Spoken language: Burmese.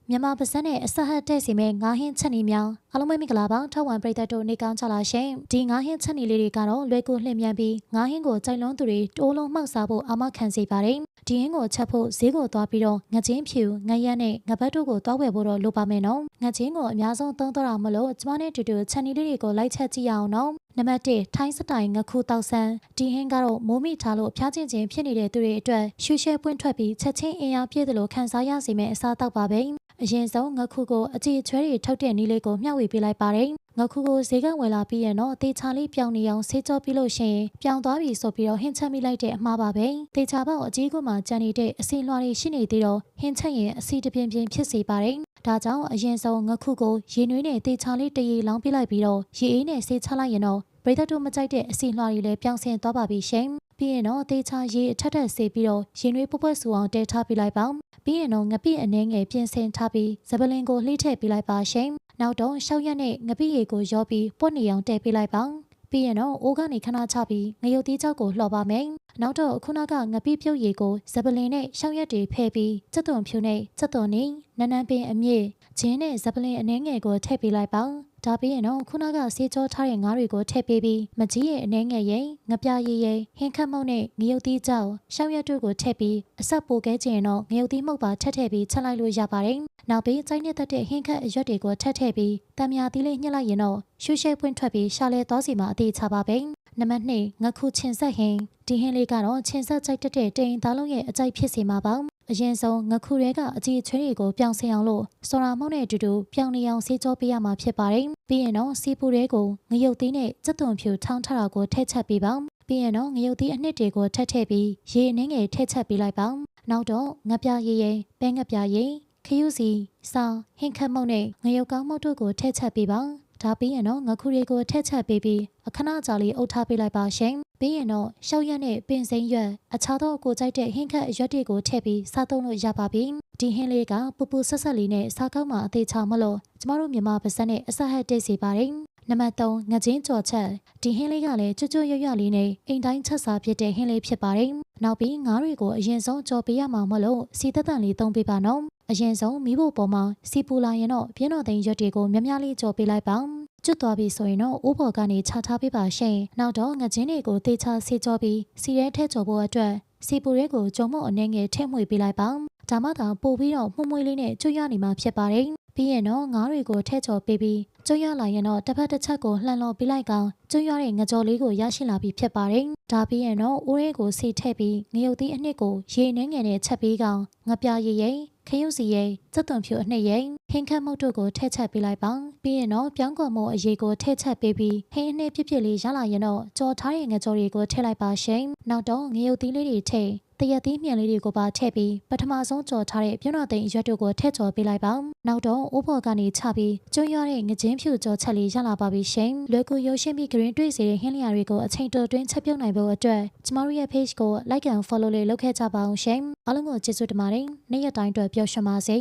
မြန်မာပါဇက်နဲ့အဆက်ဟတ်တဲ့စီမဲ့ငါးဟင်းချက်နီမြောင်အားလုံးပဲမင်္ဂလာပါထောက်ဝမ်ပရိသတ်တို့နေကောင်းကြလားရှင်ဒီငါးဟင်းချက်နီလေးတွေကတော့လွယ်ကူလျင်မြန်ပြီးငါးဟင်းကိုကြိုက်လွန်းသူတွေတိုးလုံးမှောက်စားဖို့အာမခံစေပါတယ်ဒီဟင်းကိုချက်ဖို့ဈေးကိုသွားပြီးတော့ငချင်းဖြူငရက်နဲ့ငပတ်တို့ကိုသွားဝယ်ဖို့တော့လိုပါမယ်နော်ငချင်းကိုအများဆုံးသုံးတော့တာမလို့ကျမနဲ့တူတူချက်နီလေးတွေကိုလိုက်ချက်ကြည့်ရအောင်နော်နံပါတ်1ထိုင်းစတိုင်ငခုတောက်ဆန်းဒီဟင်းကတော့မိုးမိထားလို့ဖျားချင်းချင်းဖြစ်နေတဲ့သူတွေအတွက်ရှူရှဲပွင့်ထွက်ပြီးချက်ချင်းအင်အားပြည့်တယ်လို့ခံစားရစေမယ့်အစားအသောက်ပါပဲအရင်ဆုံးငခုကိုအကြည့်အချွဲတွေထုတ်တဲ့နည်းလေးကိုမျှဝေပေးလိုက်ပါတယ်ငခုကိုဈေးကဝယ်လာပြီးရင်တော့တေချာလေးပြောင်းနေအောင်ဆေးကြောပြီးလို့ရှိရင်ပြောင်းသွားပြီဆိုပြီးတော့ဟင်းချက်မိလိုက်တဲ့အမှားပါပဲတေချာပေါက်အကြီးကမှကြံနေတဲ့အစီလွှာတွေရှိနေသေးတော့ဟင်းချက်ရင်အစီတပြင်းပြင်းဖြစ်စေပါတယ်ဒါကြောင့်အရင်ဆုံးငခုကိုရေနွေးနဲ့တေချာလေးတရေလောင်းပြလိုက်ပြီးတော့ရေအေးနဲ့ဆေးချလိုက်ရင်တော့ပရိသတ်တို့မကြိုက်တဲ့အစီလွှာတွေလည်းပြောင်းဆင်းသွားပါပြီရှင်ပြီးရင်တော့တေချာရေအထက်ထက်ဆေးပြီးတော့ရေနွေးပွက်ပွက်ဆူအောင်တဲထားပြလိုက်ပါပြီးရင်တော့ငပိအနှဲငယ်ပြင်ဆင်ထားပြီးဇပလင်ကိုလှိထည့်ပြလိုက်ပါရှင်နောက်တော့ရှောက်ရက်နဲ့ငပိရေကိုရောပြီးပွက်နေအောင်တဲပြလိုက်ပါပြီးရင်တော့အိုးကနေခဏချပြီးငရုတ်သီးကြောက်ကိုလှော်ပါမယ်နောက်တော့ခုနကငပိပြုတ်ရေကိုဇပလင်နဲ့ရှောက်ရက်တွေဖဲပြီးစက်သွန်ဖြူနဲ့စက်သွန်နီနန်းနန်းပင်အမြင့်ဂျင်းနဲ့ဇပလင်အနှဲငယ်ကိုထည့်ပြလိုက်ပါဒါပြီးရင်တော့ခုနကဆေးကြောထားတဲ့ငါးတွေကိုထည့်ပေးပြီးမကြီးရဲ့အနှဲငယ်ရင်ငပြရည်ရင်ဟင်းခတ်မုတ်နဲ့ငရုတ်သီးကြောက်ရှောက်ရက်တို့ကိုထည့်ပြီးအဆက်ပိုခဲကျင်တော့ငရုတ်သီးမှုတ်ပါထည့်ပြီးချက်လိုက်လို့ရပါတယ်နောက်ပြီးစိုက်နဲ့တက်တဲ့ဟင်းခတ်အရွက်တွေကိုထည့်ပြီးတံမြာသီးလေးညှစ်လိုက်ရင်တော့ရှူရှဲပွင့်ထွက်ပြီးရှာလဲသွားစီမှာအသေးချပါပဲနံပါတ်2ငခုချင်ဆက်ဟင်းဒီဟင်းလေးကတော့ချင်ဆက်ကြိုက်တတ်တဲ့တိမ်သားလုံးရဲ့အကြိုက်ဖြစ်စေမှာပါအရင်ဆုံးငခုရဲကအကြီးချွေးတွေကိုပြောင်းဆင်းအောင်လို့စော်ရာမောင်းနဲ့အတူတူပြောင်းနေအောင်ဆေးကြောပေးရမှာဖြစ်ပါတယ်ပြီးရင်တော့စီပူရဲကိုငရုတ်သီးနဲ့စက်သွန်ဖြူထောင်းထတာကိုထည့်ချက်ပေးပါပြီးရင်တော့ငရုတ်သီးအနှစ်တွေကိုထည့်ပြီးရေအနှင်းငယ်ထည့်ချက်ပေးလိုက်ပါနောက်တော့ငပြရည်ရင်ပဲငပြရည်ခရုစီစာဟင်းခတ်မုတ်နဲ့ငရုတ်ကောင်းမုတ်တို့ကိုထည့်ချက်ပေးပါဒါပြီးရင်တော့ငခုတွေကိုထည့်ချက်ပေးပြီးအခဏကြာလေးအုပ်ထားပေးလိုက်ပါရှင်ပြီးရင်တော့ရှောက်ရက်နဲ့ပင်စိမ်းရွက်အခြားသောကိုကြိုက်တဲ့ဟင်းခတ်အရွက်တွေကိုထည့်ပြီးစားသုံးလို့ရပါပြီဒီဟင်းလေးကပူပူဆက်ဆက်လေးနဲ့စားကောင်းမှအသေးချမလို့ကျမတို့မြန်မာပါဇက်နဲ့အဆက်ဟတ်တိတ်စီပါတယ်နံပါတ်3ငချင်းကြော်ချက်ဒီဟင်းလေးကလည်းကျွတ်ကျွတ်ရွရွလေးနဲ့အိမ်တိုင်းချက်စားဖြစ်တဲ့ဟင်းလေးဖြစ်ပါတယ်နောက်ပြီးငါးတွေကိုအရင်ဆုံးကြော်ပေးရမှာမလို့စီသက်တန်လေးသုံးပေးပါနော်အရင်ဆုံးမီးဖို့ပေါ်မှာစီပူလာရင်တော့ပြင်းတော်သိမ်းရွက်တွေကိုများများလေးကြော်ပေးလိုက်ပါကျွတ်သွားပြီဆိုရင်တော့အိုးပေါ်ကနေခြာထားပေးပါရှင်နောက်တော့ငချင်းတွေကိုတေချာဆေးကြောပြီးစီရဲထဲကြော်ဖို့အတွက်စီပူရဲကိုကြုံမို့အနေငယ်ထည့်မှွေပေးလိုက်ပါဒါမှသာပို့ပြီးတော့မှုမွှေးလေးနဲ့ကျွတ်ရနေမှာဖြစ်ပါတယ်ပြီးရင်တော့ငါးတွေကိုထည့်ကြော်ပေးပြီးကျွတ်ရလာရင်တော့တစ်ဖက်တစ်ချက်ကိုလှန်လော်ပေးလိုက်ကောင်ကျွတ်ရတဲ့ငကြော်လေးကိုရရှိလာပြီးဖြစ်ပါတယ်ဒါပြီးရင်တော့အိုးရဲကိုစီထည့်ပြီးငရုတ်သီးအနှစ်ကိုရေနှင်းငယ်နဲ့ချက်ပေးကောင်ငပြရည်ရင်ခရုစီရိတ်စက်သွန်ဖြူအနှစ်ရိတ်ဟင်းခတ်မုတ်တို့ကိုထည့်ချက်ပေးလိုက်ပါပြီးရင်တော့ပြောင်းကော်မို့အရေးကိုထည့်ချက်ပေးပြီးဟင်းအနှစ်ပြည့်ပြည့်လေးရလာရင်တော့ကြော်ထားတဲ့ငကြော်တွေကိုထည့်လိုက်ပါရှင်နောက်တော့ငရုတ်သီးလေးတွေထည့်တရက်သီးမြန်လေးတွေကိုပါထည့်ပြီးပထမဆုံးကြော်ထားတဲ့ပြွန်းတော်သိမ်းအရွက်တို့ကိုထည့်ကြော်ပေးလိုက်ပါနောက်တော့အိုးပေါ်ကနေချပြီးကျွန်းရတဲ့ငချင်းဖြူကြော်ချက်လေးရလာပါပြီရှင်လွယ်ကူရုပ်ရှင်ပြီး green တွေ့စေတဲ့ဟင်းလျာတွေကိုအချိန်တိုတွင်းချက်ပြုတ်နိုင်ဖို့အတွက်ကျမတို့ရဲ့ page ကို like and follow လေးလုပ်ခဲ့ကြပါအောင်ရှင်အားလုံးကိုကျေးဇူးတင်ပါတယ်နေ့ရက်တိုင်းအတွက်ပျော်ရွှင်ပါစေ